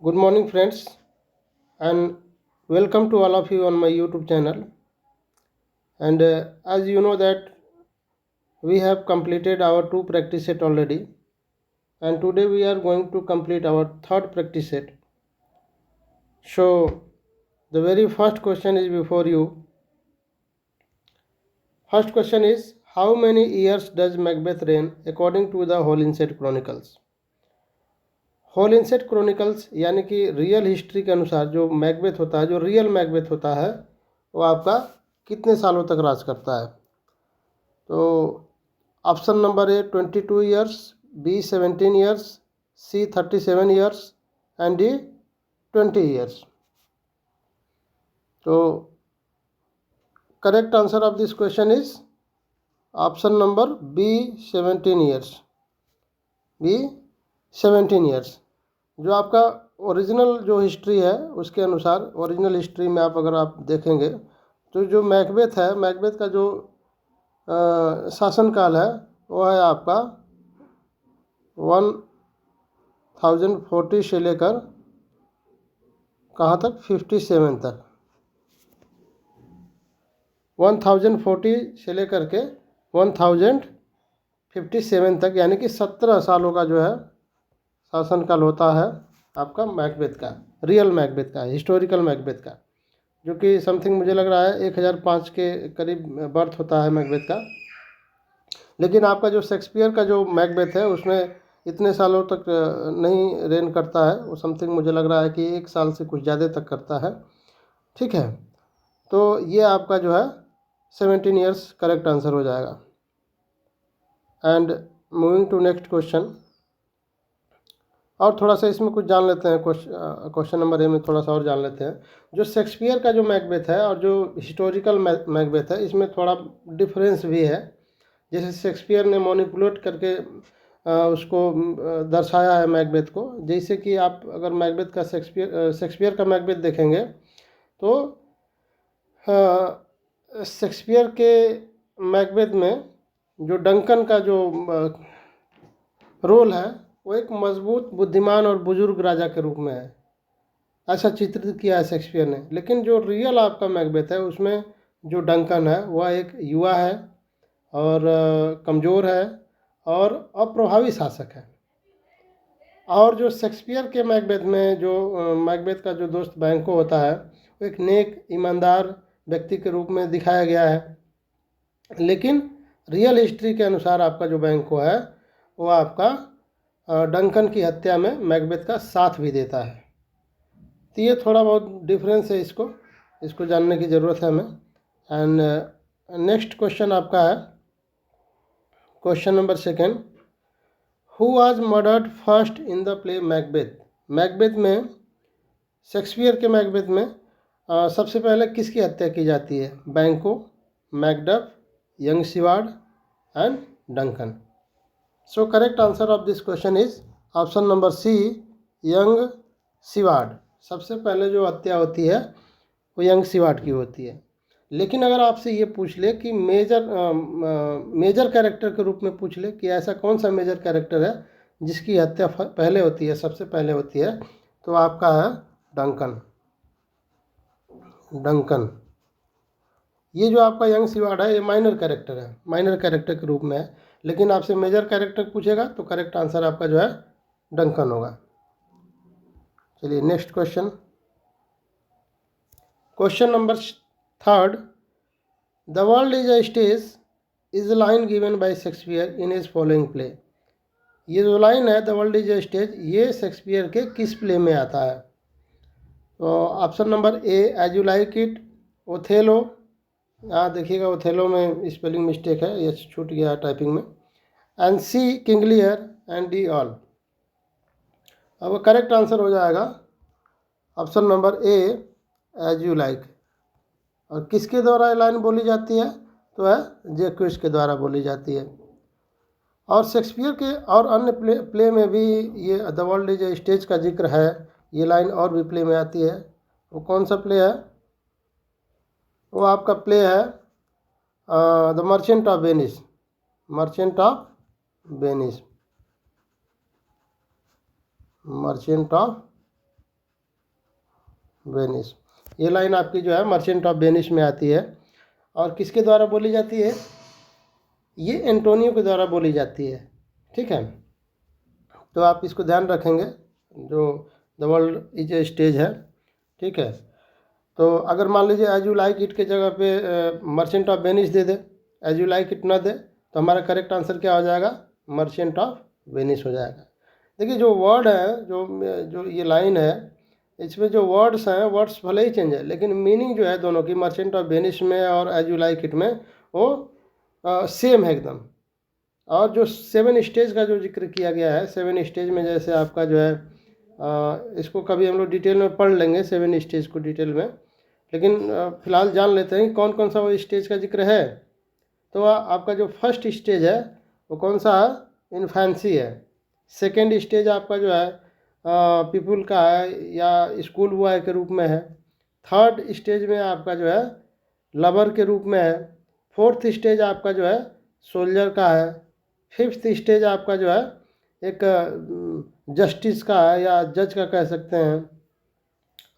Good morning, friends, and welcome to all of you on my YouTube channel. And as you know that we have completed our two practice set already, and today we are going to complete our third practice set. So the very first question is before you. First question is, how many years does Macbeth reign according to the Holinshed Chronicles? Holinshed Chronicles यानी कि real history के अनुसार जो Macbeth होता है, जो real Macbeth होता है, वो आपका कितने सालों तक राज करता है? तो option number A 22 years, B 17 years, C 37 years and D 20 years. तो correct answer of this question is option number B 17 years. B 17 years. जो आपका ओरिजिनल जो हिस्ट्री है उसके अनुसार, ओरिजिनल हिस्ट्री में अगर आप देखेंगे तो जो मैकबेथ है, मैकबेथ का जो शासनकाल है वो है आपका 1040 से लेकर कहाँ तक, 57 तक. 1040 से लेकर के 1057 तक, यानी कि 17 सालों का जो है शासनकाल होता है आपका मैकबेथ का, रियल मैकबेथ का, हिस्टोरिकल मैकबेथ का, जो कि समथिंग मुझे लग रहा है 1005 के करीब बर्थ होता है मैकबेथ का. लेकिन आपका जो शेक्सपियर का जो मैकबेथ है उसमें इतने सालों तक नहीं रेन करता है. वो समथिंग मुझे लग रहा है कि 1 साल से कुछ ज़्यादा तक करता है. ठीक है, तो ये आपका जो है 17 ईयर्स करेक्ट आंसर हो जाएगा. And moving to next question. और थोड़ा सा इसमें कुछ जान लेते हैं, क्वेश्चन नंबर ए में थोड़ा सा और जान लेते हैं. जो शेक्सपियर का जो मैकबेथ है और जो हिस्टोरिकल मैकबेथ है, इसमें थोड़ा डिफरेंस भी है. जैसे शेक्सपियर ने मैनिपुलेट करके उसको दर्शाया है मैकबेथ को. जैसे कि आप अगर मैकबेथ का शेक्सपियर का मैकबेथ देखेंगे तो शेक्सपियर के मैकबेथ में जो डंकन का जो रोल है वो एक मजबूत, बुद्धिमान और बुजुर्ग राजा के रूप में है, ऐसा चित्रित किया है शेक्सपियर ने. लेकिन जो रियल आपका मैकबेथ है उसमें जो डंकन है वह एक युवा है और कमज़ोर है और अप्रभावी शासक है. और जो शेक्सपियर के मैकबेथ में जो मैकबेथ का जो दोस्त बैंको होता है वो एक नेक, ईमानदार व्यक्ति के रूप में दिखाया गया है. लेकिन रियल हिस्ट्री के अनुसार आपका जो बैंको है वो आपका डंकन की हत्या में मैकबेथ का साथ भी देता है. तो ये थोड़ा बहुत डिफरेंस है, इसको जानने की ज़रूरत है हमें. एंड नेक्स्ट क्वेश्चन आपका है question number second. Who was murdered first in the play Macbeth? Macbeth में, शेक्सपियर के मैकबेथ में सबसे पहले किसकी हत्या की जाती है? Banquo, Macduff, young Siward and Duncan. So correct answer of this question is option number C, young Siward. सबसे पहले जो हत्या होती है वो यंग सिवार्ड की होती है. लेकिन अगर आपसे ये पूछ ले कि मेजर कैरेक्टर के रूप में पूछ ले कि ऐसा कौन सा मेजर कैरेक्टर है जिसकी हत्या पहले होती है, सबसे पहले होती है, तो आपका है डंकन. ये जो आपका यंग सिवार्ड है ये माइनर कैरेक्टर है, माइनर कैरेक्टर के रूप में है. लेकिन आपसे मेजर कैरेक्टर पूछेगा तो करेक्ट आंसर आपका जो है डंकन होगा. चलिए next question. Question number third. The world is a stage is line given by Shakespeare in his following play. ये जो लाइन है the world is a stage, ये शेक्सपियर के किस प्ले में आता है? तो option number A as you like it, Othello. यहाँ देखिएगा ओथेलो में स्पेलिंग मिस्टेक है, ये छूट गया टाइपिंग में. And C King Lear and D all. अब करेक्ट आंसर हो जाएगा option number A as you like. और किसके द्वारा लाइन बोली जाती है? तो है जैक्विस के द्वारा बोली जाती है. और शेक्सपियर के और अन्य प्ले में भी ये the world is a stage का जिक्र है. ये लाइन और भी प्ले में आती है. वो कौन सा प्ले है? वो आपका प्ले है the merchant of Venice. Merchant of Venice. Merchant of Venice. ये लाइन आपकी जो है मर्चेंट ऑफ वेनिस में आती है और किसके द्वारा बोली जाती है? ये एंटोनियो के द्वारा बोली जाती है। ठीक है, तो आप इसको ध्यान रखेंगे, जो the world is a stage है। ठीक है, तो अगर मान लीजिए एज यू लाइक इट के जगह पे मर्चेंट ऑफ वेनिस दे दे, एज यू लाइक इट ना दे, तो हमारा करेक्ट आंसर क्या हो जाएगा? मर्चेंट ऑफ वेनिस हो जाएगा। देखिए जो वर्ड है, जो ये लाइन है, इसमें जो वर्ड्स हैं, वर्ड्स भले ही चेंज है लेकिन मीनिंग जो है दोनों की, मर्चेंट ऑफ वेनिस में और एज यू लाइक इट में, वो सेम है एकदम। और जो 7 स्टेज का जो जिक्र किया गया है, 7 स्टेज में जैसे आपका जो है इसको कभी हम लोग डिटेल में पढ़ लेंगे 7 स्टेज को डिटेल में, लेकिन फिलहाल जान लेते हैं कौन कौन सा वो स्टेज का जिक्र है। तो आपका जो फर्स्ट स्टेज है वो कौन सा है? इन्फेंसी है। सेकेंड स्टेज आपका जो है पीपुल का है या स्कूल बॉय के रूप में है। थर्ड स्टेज में आपका जो है लवर के रूप में है। फोर्थ स्टेज आपका जो है सोल्जर का है। फिफ्थ स्टेज आपका जो है एक जस्टिस का है या जज का कह सकते हैं।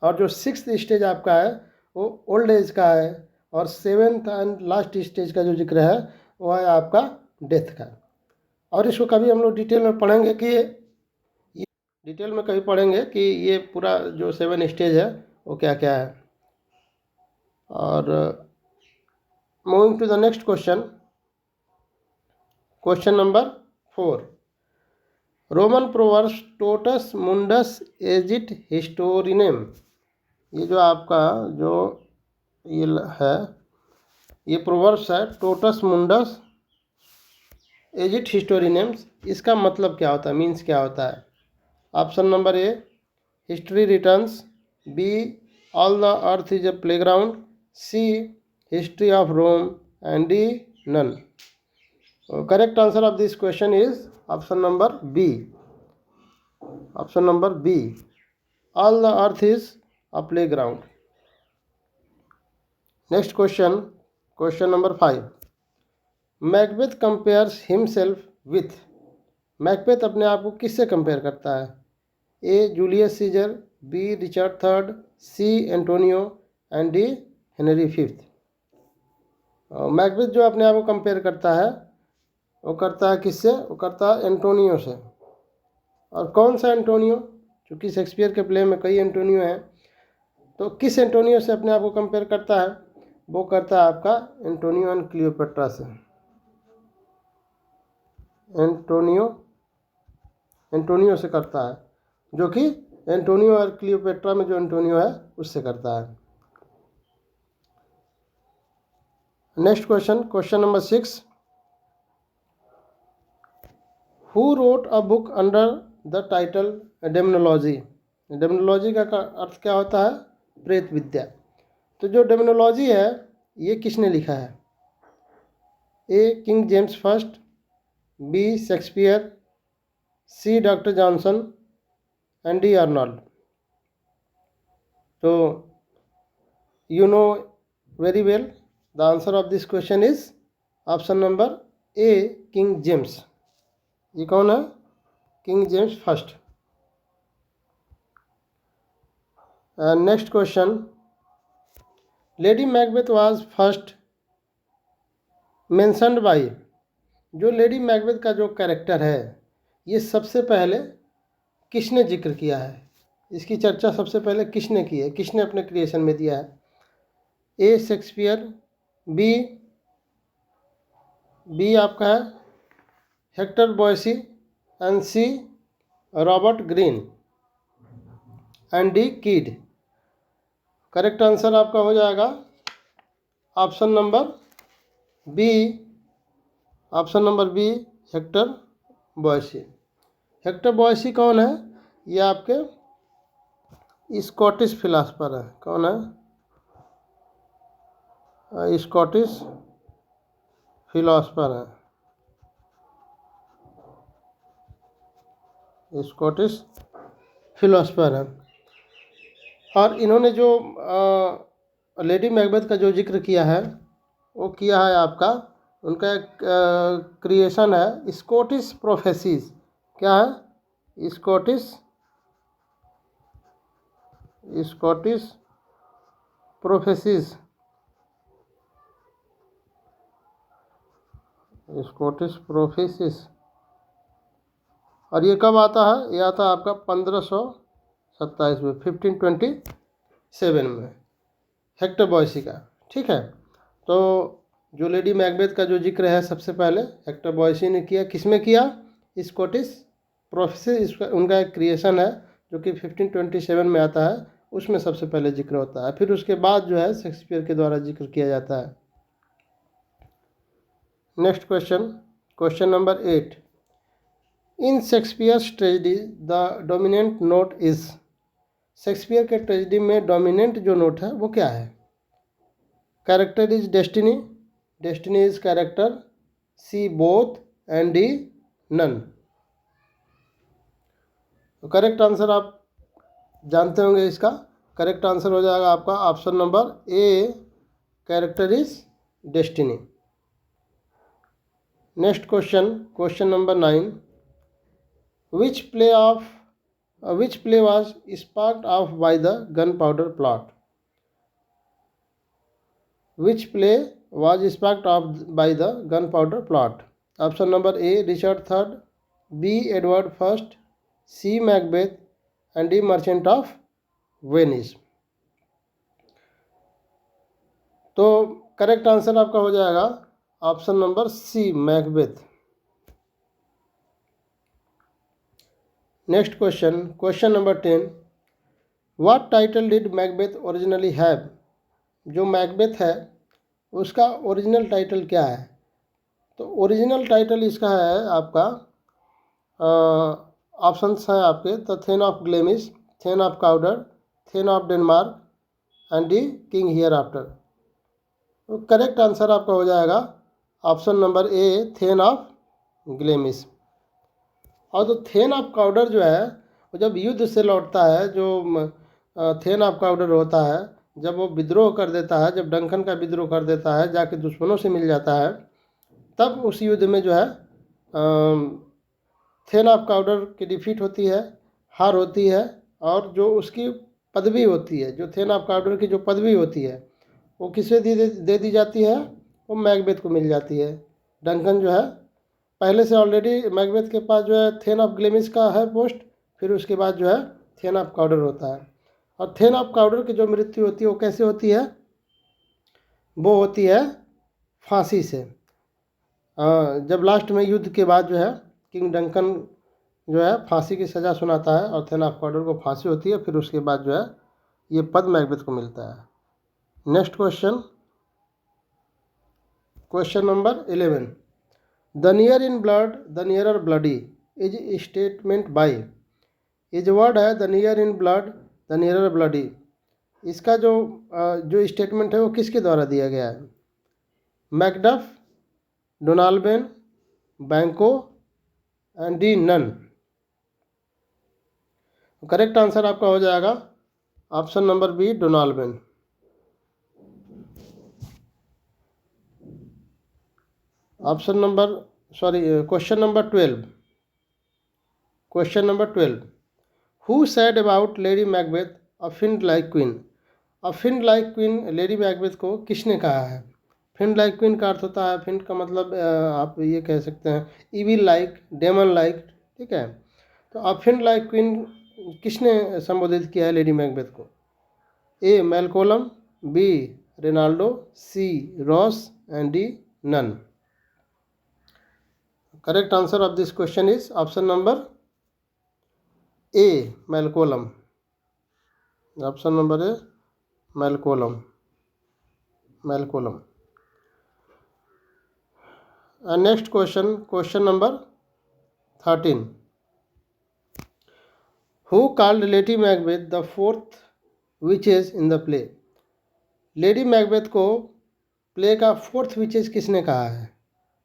और जो सिक्स्थ स्टेज आपका है वो ओल्ड एज का है। और सेवेंथ एंड लास्ट स्टेज का जो जिक्र है वो है आपका डेथ का। और इसको कभी हम लोग डिटेल में पढ़ेंगे कि ये डिटेल में कभी पढ़ेंगे कि ये पूरा जो 7 स्टेज है वो क्या क्या है। और moving to the next question, question number 4। Roman proverbs टोटस मुंडस एजिट हिस्टोरिनेम। ये जो आपका जो ये है, ये प्रोवर्ब्स है टोटस मुंडस एजिट हिस्टोरिनेम्स। इसका मतलब क्या होता है, मीन्स क्या होता है? Option number A, history returns. B, all the earth is a playground. C, history of Rome. And D, none. Correct answer of this question is option number B. Option number B, all the earth is a playground. Next question, question number 5। Macbeth compares himself with. Macbeth अपने आप को किससे compare करता है? A, Julius Caesar. B, Richard third. C, Antonio. And D, Henry fifth. Macbeth जो अपने आप को कंपेयर करता है वो करता है किससे? वो करता है एंटोनियो से। और कौन सा एंटोनियो? क्योंकि शेक्सपियर के प्ले में कई एंटोनियो हैं, तो किस एंटोनियो से अपने आप को कंपेयर करता है? वो करता है आपका एंटोनियो एंड क्लियोपेट्रा से। एंटोनियो से करता है, जो कि एंटोनियो और क्लियोपेट्रा में जो एंटोनियो है उससे करता है। Next question, question number 6। Who wrote a book under the title demonology. Demonology का अर्थ क्या होता है? प्रेत विद्या। तो जो डेमनोलॉजी है ये किसने लिखा है? A, King James first. B, Shakespeare. C, doctor Johnson. And D, Arnold. तो you know very well the answer of this question is option number A, King James. ये कौन है? King James first. Next question, Lady Macbeth was first mentioned by. जो Lady Macbeth का जो character है ये सबसे पहले किसने जिक्र किया है? इसकी चर्चा सबसे पहले किसने की है, किसने अपने क्रिएशन में दिया है? ए, शेक्सपियर। बी आपका है Hector Boece. And C, Robert Greene. And D, Kyd. Correct answer आपका हो जाएगा option number B. Option number B, Hector Boece. Hector Boece कौन है? ये आपके स्कॉटिश फिलासफर है। कौन है? स्कॉटिश फिलासफर है। स्कॉटिश फिलासफर है। और इन्होंने जो लेडी मैकबेथ का जो जिक्र किया है वो किया है आपका, उनका एक क्रिएशन है स्कॉटिश प्रोफेसीज। क्या है? Scottish prophecies, Scottish prophecies. और ये कब आता है? ये आता है आपका 1527 में, 1527 में, हेक्टर बॉयसी का। ठीक है, तो जो लेडी मैकबेथ का जो जिक्र है सबसे पहले हेक्टर बॉयसी ने किया। किसमें किया? स्कॉटिश प्रोफेसिस, उनका एक क्रिएशन है जो कि 1527 में आता है, उसमें सबसे पहले जिक्र होता है। फिर उसके बाद जो है शेक्सपियर के द्वारा जिक्र किया जाता है। Next question, question number 8। In Shakespeare's tragedy the dominant note is. Shakespeare के ट्रेजेडी में डोमिनेंट जो नोट है वो क्या है? Character is destiny, destiny is character, C both, and D none. तो करेक्ट आंसर आप जानते होंगे, इसका करेक्ट आंसर हो जाएगा आपका option number A, character is destiny. Next question, question number 9। Which play was sparked off by the gun powder plot? Which play was sparked off by the gun powder plot? Option number A, Richard third, B, Edward first, C, Macbeth, and D, Merchant of Venice. तो correct answer आपका हो जाएगा option number C, Macbeth. Next question, question number 10। What title did Macbeth originally have? जो Macbeth है उसका original title क्या है? तो ओरिजिनल टाइटल इसका है आपका, ऑप्शंस हैं आपके, the thane of Glamis, thane of Cawdor, thane of Denmark, and the king hereafter. तो करेक्ट आंसर आपका हो जाएगा option number A, thane of Glamis. और जो थेन ऑफ काउडर जो है वो जब युद्ध से लौटता है, जो थेन ऑफ काउडर होता है, जब वो विद्रोह कर देता है, जब डंकन का विद्रोह कर देता है, जाके दुश्मनों से मिल जाता है, तब उस युद्ध में जो है थेन ऑफ काउडर की डिफीट होती है, हार होती है। और जो उसकी पदवी होती है, जो थेन ऑफ काउडर की जो पदवी होती है, वो किसे दे दी जाती है? वो मैकबेथ को मिल जाती है। डंकन जो है पहले से ऑलरेडी मैकबेथ के पास जो है थेन ऑफ ग्लेमिश का है पोस्ट, फिर उसके बाद जो है थेन ऑफ काउडर होता है। और थेन ऑफ काउडर की जो मृत्यु होती है वो कैसे होती है? वो होती है फांसी से। जब लास्ट में युद्ध के बाद जो है किंग डंकन जो है फांसी की सज़ा सुनाता है और थेन ऑफ काउडर को फांसी होती है, फिर उसके बाद जो है ये पद मैकबेथ को मिलता है। Next question, question number 11। The near in blood the nearer bloody is statement by. ये जो वर्ड है the near in blood the nearer bloody, इसका जो स्टेटमेंट है वो किसके द्वारा दिया गया है? Macduff, Donalbain, Banquo, and D none. Correct answer आपका हो जाएगा option number B, Donalbain. Option number question number 12। Question number 12। Who said about Lady Macbeth a fiend like queen? A fiend like queen, Lady Macbeth को किसने कहा है? फिंड like queen का अर्थ होता है, फिंड का मतलब आप ये कह सकते हैं इविल लाइक, डेमन लाइक। ठीक है, तो अ फिंड लाइक क्वीन किसने संबोधित किया है लेडी मैकबेथ को? A, Malcolm, B, Reynaldo, C, Ross, and D none. Correct answer of this question is option number A, Malcolm. Option number A, Malcolm, Malcolm. Next question, question number 13। Who called Lady Macbeth the fourth witches in the play? Lady Macbeth को play का fourth witches किसने कहा है?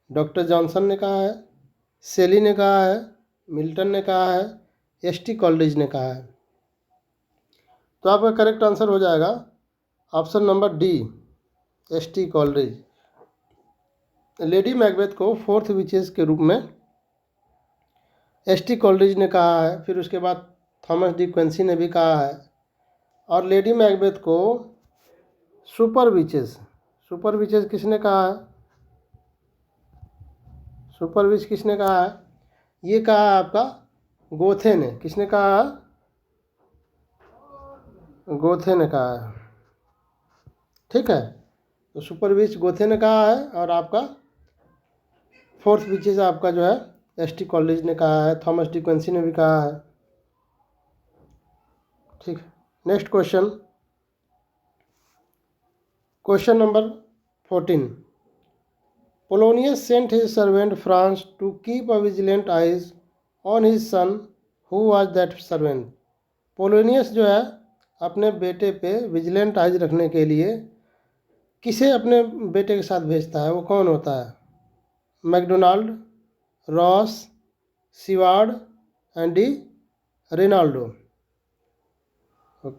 Doctor Johnson ने कहा है, सेली ने कहा है, मिल्टन ने कहा है, एस.टी. कॉलरिज ने कहा है। तो आपका करेक्ट आंसर हो जाएगा option number D, ST. Coleridge. Lady Macbeth को फोर्थ विचेज के रूप में एस.टी. कॉलरिज ने कहा है, फिर उसके बाद थॉमस डी क्विंसी ने भी कहा है। और लेडी मैकबेथ को सुपर विचेस, सुपर विचेस किसने कहा है? सुपर विच किसने कहा है? ये कहा है आपका गोथे ने। किसने कहा है? गोथे ने कहा है। ठीक है, तो सुपर विच गोथे ने कहा है, और आपका फोर्थ विचेस आपका जो है एस टी कॉलेज ने कहा है, थॉमस डी क्विंसी ने भी कहा है। ठीक, next question, question number 14। Polonius sent his servant France to keep a vigilant eyes on his son. Who was that servant? Polonius जो है अपने बेटे पे विजिलेंट आइज रखने के लिए किसे अपने बेटे के साथ भेजता है? वो कौन होता है? Macdonald, Ross, Siward, and D Reynaldo.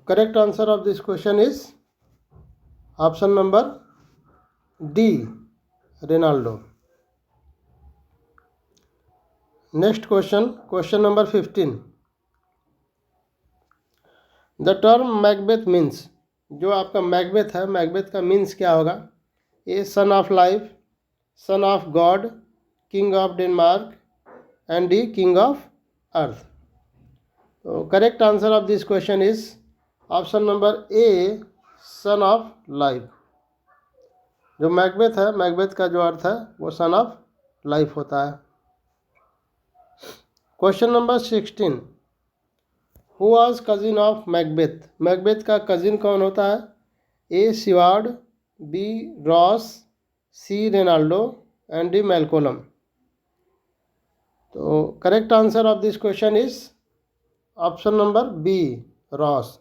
Correct answer of this question is option number D, Reynaldo. Next question, question number 15। The term Macbeth means, जो आपका मैकबेथ है, मैकबेथ का मीन्स क्या होगा? A son of life, son of God, king of Denmark, and D king of earth. तो correct answer of this question is option number A, son of life. जो Macbeth है, Macbeth का जो अर्थ है वो सन ऑफ लाइफ होता है। Question number 16। Who was cousin of Macbeth? Macbeth का कजिन कौन होता है? A Siward, B Ross, C Reynaldo, and D Malcolm. तो correct answer of this question is option number B, Ross.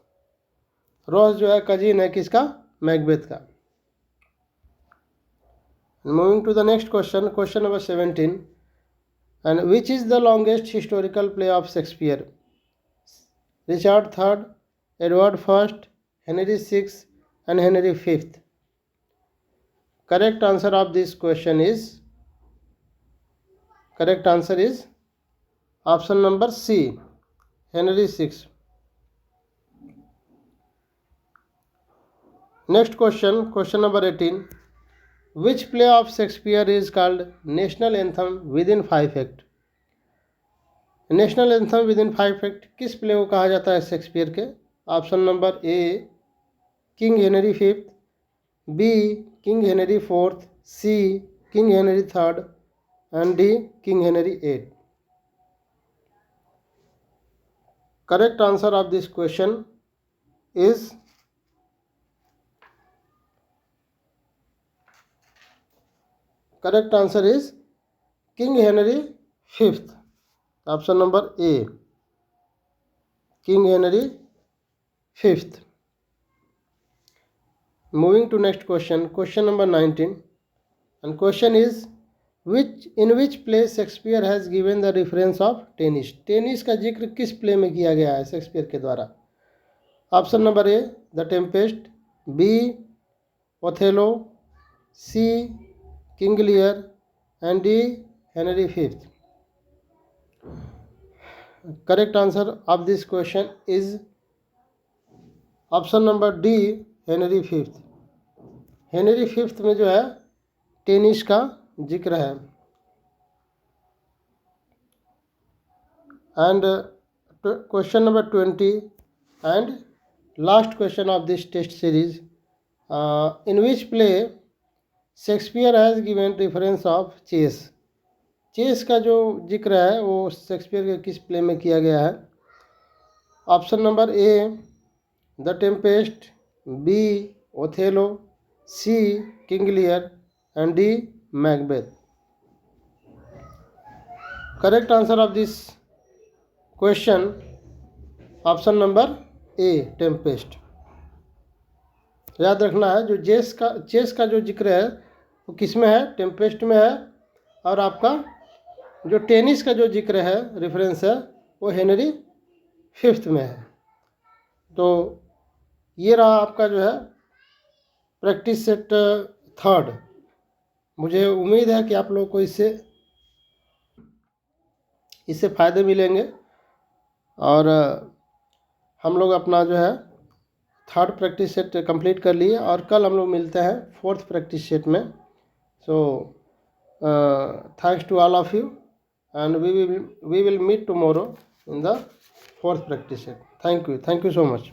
Ross जो है cousin है किसका? मैकबेथ का। Moving to the next question, question number 17। And which is the longest historical play of Shakespeare? Richard third, Edward first, Henry six, and Henry fifth. Correct answer of this question is, correct answer is option number C, Henry six. Next question, question number 18। Which play of Shakespeare is called national anthem within 5 act? National anthem within 5 act किस play को कहा जाता है Shakespeare के? Option number A, King Henry fifth, B King Henry fourth, C King Henry third, and D King Henry eight. Correct answer of this question is correct answer is King Henry fifth, option number A, King Henry fifth. Moving to next question, question number 19। And question is in which play Shakespeare has given the reference of tennis? Tennis का जिक्र किस play में किया गया है Shakespeare के द्वारा? Option number A, the Tempest, B Othello, C King Lear, and D Henry fifth. Correct answer of this question is option number D, Henry fifth. Henry fifth में जो है टेनिस का जिक्र है। And question number 20 and last question of this test series. In which play Shakespeare has given reference of chess? Chess का जो जिक्र है वो शेक्सपियर के किस प्ले में किया गया है? Option number A, the Tempest, B Othello, C King Lear, and D Macbeth. Correct answer of this question option number A, Tempest. याद रखना है जो चेस का जो जिक्र है वो किस में है? टेम्पेस्ट में है। और आपका जो टेनिस का जो जिक्र है, रेफरेंस है, वो हेनरी फिफ्थ में है। तो ये रहा आपका जो है प्रैक्टिस सेट थर्ड। मुझे उम्मीद है कि आप लोग को इससे फ़ायदे मिलेंगे और हम लोग अपना जो है थर्ड प्रैक्टिस सेट कंप्लीट कर लिए और कल हम लोग मिलते हैं फोर्थ प्रैक्टिस सेट में. So thanks to all of you and we will meet tomorrow in the fourth practice set. Thank you so much.